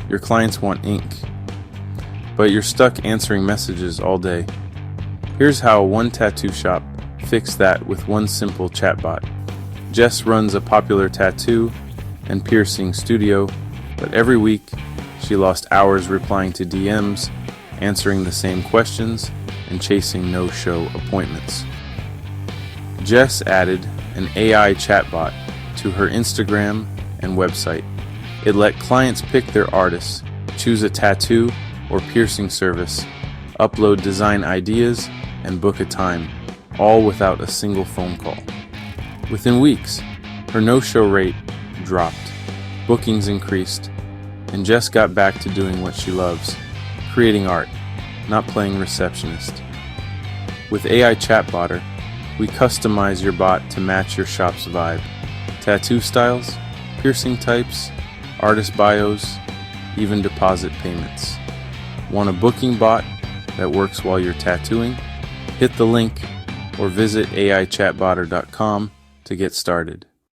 Your clients want ink, but you're stuck answering messages all day. Here's how one tattoo shop fixed that with one simple chatbot. Jess runs a popular tattoo and piercing studio, but every week she lost hours replying to DMs, answering the same questions, and chasing no-show appointments. Jess added an AI chatbot to her Instagram and website. It let clients pick their artists, choose a tattoo or piercing service, upload design ideas, and book a time, all without a single phone call. Within weeks, her no-show rate dropped, bookings increased, and Jess got back to doing what she loves, creating art, not playing receptionist. With AI Chatbotter, we customize your bot to match your shop's vibe. Tattoo styles, piercing types, artist bios, even deposit payments. Want a booking bot that works while you're tattooing? Hit the link or visit aichatbotter.com to get started.